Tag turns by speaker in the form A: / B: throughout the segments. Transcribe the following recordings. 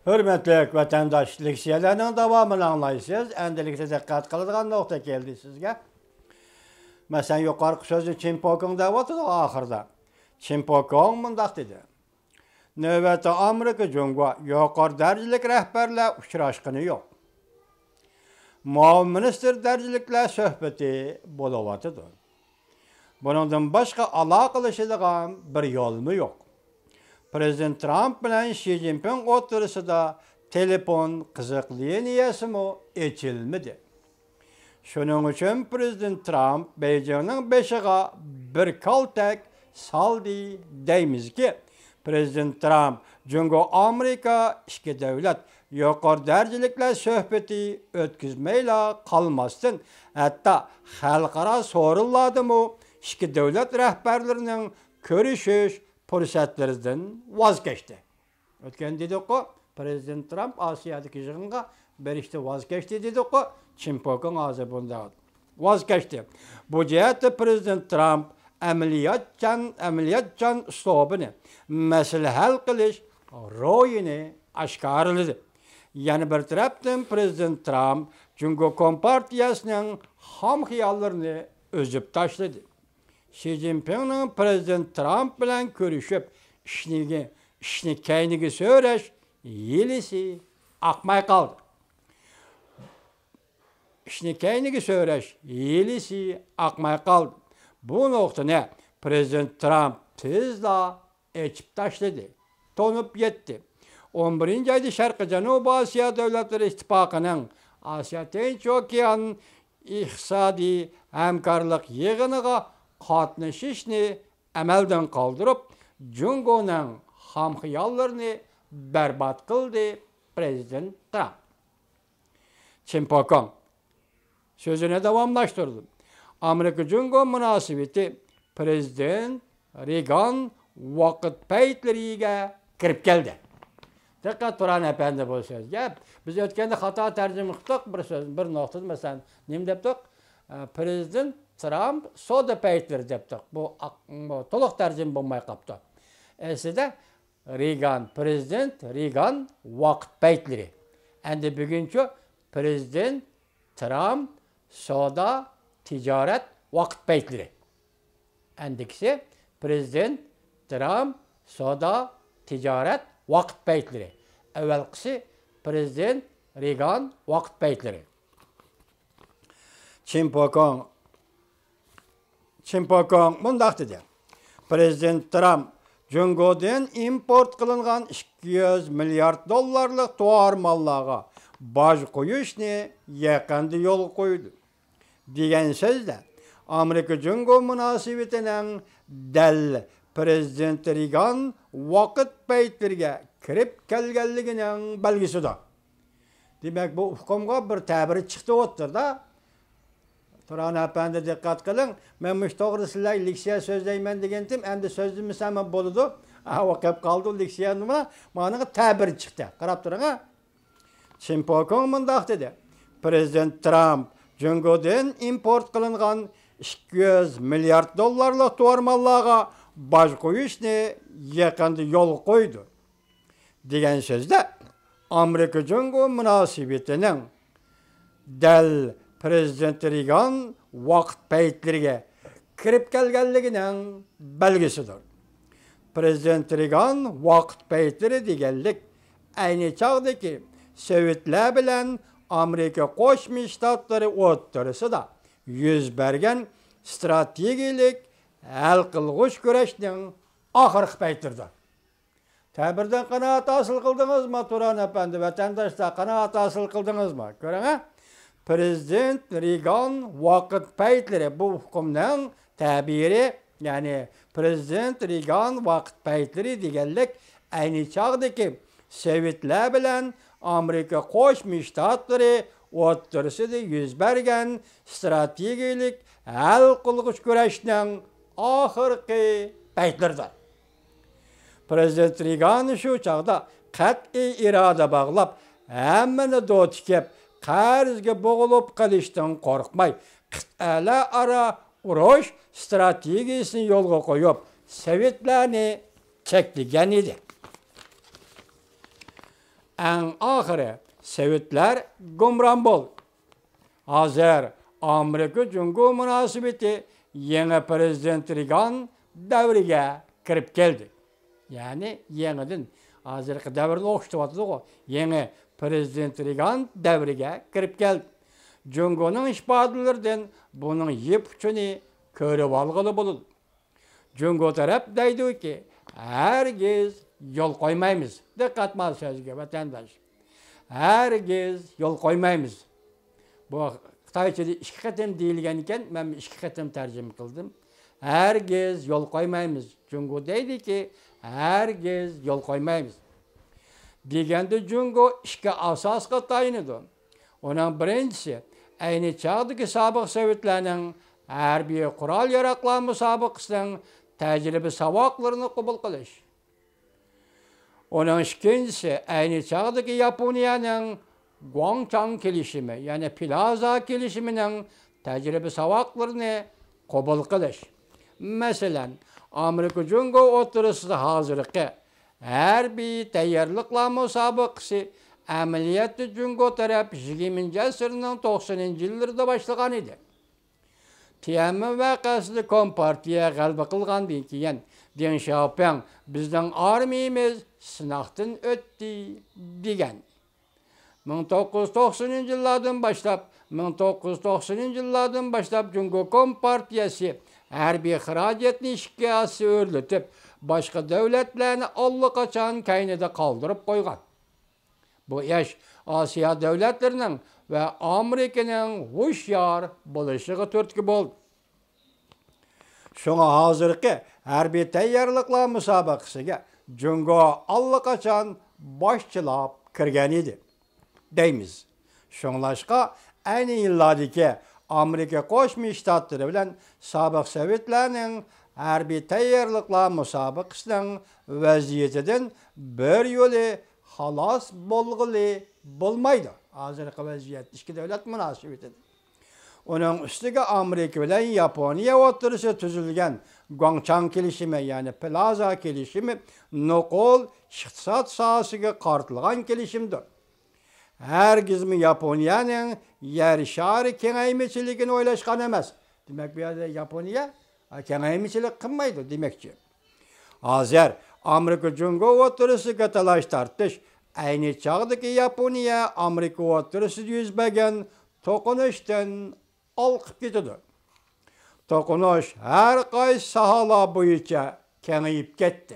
A: Hürmetli vatandaş, leksiyalarının devamını anlayışsız, endelikte dikkat kıldıgan nokta geldi sizge. Mesela yukarı sözü Çinpokong da vardı ahırda. Çinpokong mındak dedi. Növbeti Amerika Cungo yukarı dercilik rehberle uçraşkını yok. Muavin minister dercilikle söhbeti buluvatıdır. Bunun başka alakalaşıdığan bir yol mu yok? Prezident Trump bilen Xi Jinping oturusida telefon kızıklığı niyesi mi içilmedi. Şunun için Prezident Trump Beijing'in beşiğe bir kaltak saldı deymiz ki Prezident Trump Cungo Amerika iki devlet yukarı dercilikle söhbeti ötküzmeyle kalmasın. Hatta halkara soruladı mı iki devlet rehberlerinin görüşüş fırsatlarından vazgeçti. Ötken dedik ki Prezident Trump Asya'daki yığınga berişte vazgeçti dedik ki Çinpokong ağzı bunda vazgeçti. Bu cihette Prezident Trump ameliyatcan üslubunu mesele hal kılış royunu aşkarladı. Yani bir taraftan Prezident Trump Cungo Kompartiyasının ham hiyallarını özüp taşladı. Xi Jinping'in Prezident Trump bilen görüşüp işini keynigi söyleş yelisi akmay kaldı. İşini keynigi söyleş yelisi akmay kaldı. Bu nokta ne? Prezident Trump tezla içip taşladı. Tonup yetti. 11. ayda Şarkı Canubu Asya Devletleri İttifakı'nın Asya Tinç Okean İqtisadi Hemkarlık yığınıga katlaşışını emelden kaldırıp Cungo'nun hamhiyallarını berbat kıldı Prezident Trump. Çinpokong sözüne devamlaştırdı. Amerika-Cungo münasebeti Prezident Reagan vakit peytleriyle kirip geldi. Dikkat Turan Efendi bu söz. Biz ötkende hata tercüme ettik bir söz, bir noktada mesela ne deptik? Prezident Trump soda peytleri deptik. Bu toluk tercüme bulmay kaptı. Eside Reagan, Prezident Reagan vakit peytleri. Endi bugünkü Prezident Trump soda ticaret vakit peytleri. Endikisi Prezident Trump soda ticaret vakit peytleri. Evvelkisi Prezident Reagan vakit peytleri. Çinpokong mundaq dedi. Prezident Trump Cungo'dan import kılıngan 200 milyar dollarlık tuar mallarga baj koyuşni yakında yol koydu. Diyen sözde Amerika-Cungo münasebetinin del Prezident Reagan vakit peytlerine kirip kelgenliginin belgisidir. Demek bu hukumga bir tabiri çıktı ottur da. Turan Efendi dikkat kılın. Ben müştağır sizler leksiya sözleymen degendim. Hem de sözlüğümü hemen boludu. Vakıp kaldı leksiyanıma. Bana tabiri çıktı. Karap durun ha. Çinpokong mundaq dedi. Prezident Trump Cungo'dan import kılıngan 200 milyar dollarlık tuvarmallığa baj koyuşni yakında yol koydu. Diyen sözde Amerika-Cungo münasebetinin del Prezident Reagan vakit peytlerine kirip kelgenliginin belgisidir. Prezident Reagan vakit peytleri degenlik aynı çağdaki Sovyetler bilen Amerika Koşmuş Ştatları oturысы da yüz bergen strategilik el kılgıç güreşinin ahırkı peytirdi. Tabirden kanaat asıl kıldınız mı Turan Efendi? Vatandaşlar kanaat asıl kıldınız mı? Görün ha? Prezident Reagan vakit peytleri bu hukumunun tabiri yani Prezident Reagan vakit peytleri degenlik aynı çağdaki Sovyetler bilen Amerika Koşmuş Ştatları oturысы da yüz bergen strategilik el kılgıç güreşinin ahırkı peytlerdir. Prezident Reagan şu çağda kat'i irade bağlap hemmeni dotikep qarzga boğulup kalıştan korkmay qit'ala ara uruş stratejisini yolga koyup Sovetlarni çekligen idi. en ahire Sovetler gumran bol. Hazır Amerika Cungo münasebeti yeni prezident Reagan davrige kirip geldi. Yani yeniden hazırki davrda okşuvatı o. Yeni prezident Reagan davrige kirip geldi. Cungo'nun işbadlarından bunun yip uçunu körüp algılı bulundu. Cungo taraf deydi ki herkes yol koymayız. Dikkat mal sözge vatandaş. Herkes yol koymayız. Bu Xitayçada iki qatim deyilgan ekan, men iki qatim tarjima qildim. Herkes yol koymayız. Cungo deydi ki herkes yol koymayız. Deganda Cungo iki asosga tayinadi. Onun birinchisi ayni chog'dagi sobiq Sovetlarning harbiy qurol yaroqlar musobaqasining tajriba saboqlarini qabul qilish. Onun ikincisi ayni chog'dagi Yaponiyaning Guangchang kelishimi, yani Plaza kelishimining tajriba saboqlarini qabul qilish. Masalan, Amerika Cungo o'rtasida hozirgi harbiy tayyorliklar musobaqasi amaliyotda Cungo taraf 20. asrning 90-yillarida boshlagan edi. Tiananmen vaqasida Kompartiya g'alaba qilgandan keyin Deng Xiaoping bizning armiyamiz sinoqdan o'tdi degan. 1990-yillardan boshlab Cungo Kompartiyasi harbiy xarajatni ishga o'rlatib, boshqa davlatlarni allaqachon kaynida qoldirib qo'ygan. Bu ish Osiyo davlatlarining va Amerikaning hushyor bo'lishiga turtki bo'ldi. Shunga hozirgi harbiy tayyorliklar musobaqasiga Cungo allaqachon boshchilab kirgan edi. Deymiz. Shunglashqa ayni yillardagi Amerika Qo'shma Shtatlari bilan sobiq Sovetlarning harbiy tayyorliklar musobaqasining vaziyatidan bir yo'li xalos bo'lg'ili bo'lmaydi. Hozirgi vaziyat ikki davlat munosabatida. Uning ustiga Amerika bilan Yaponiya o'rtasida tuzilgan Guangchang kelishimi, ya'ni Plaza kelishimi nuqul iqtisod sohasiga qaratilgan kelishimdir. Herkesmi Yaponiyaning yer shari kengaymichiligini o'ylashgan emas. Demak, bu yerda Yaponiya kengaymichilik qilmaydi demakchi. Hozir Amerika Cungo o'rtasida talash tortish ayni chog'dagi Yaponiya Amerika o'rtasida yuz bergan to'qinishdan olqib ketadi. To'qinish har qaysi sohalar bo'yicha kengayib ketdi.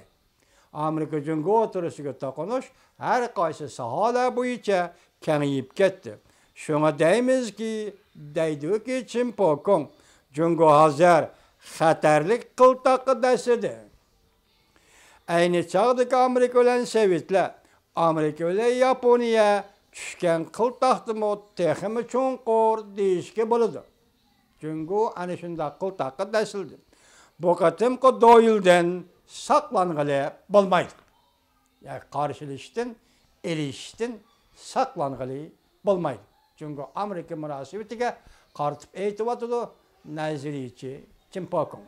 A: Amerika Cungo o'rtasida to'qinish har qaysi sohalar bo'yicha kengayib ketdi. Shunga deymizki, deydiki Chimpokong Cungo hozir xatarlik qiltaqidasida. Ayni chog'dagi Amerika bilan Sovetlar, Amerika bilan Yaponiya tushgan qiltaqdimi texmi cho'nqur deyishga bo'ladi. Cungo ana shunday qiltaqidashildi. Bu qatimqi doyildan saqlang'ili bo'lmaydi. Yani qarshilashdan, erishishdan saqlang'ili bo'lmaydi. Cungo Amerika munosabatiga qaritib aytib o'tadi nazariyachi Chimpokong.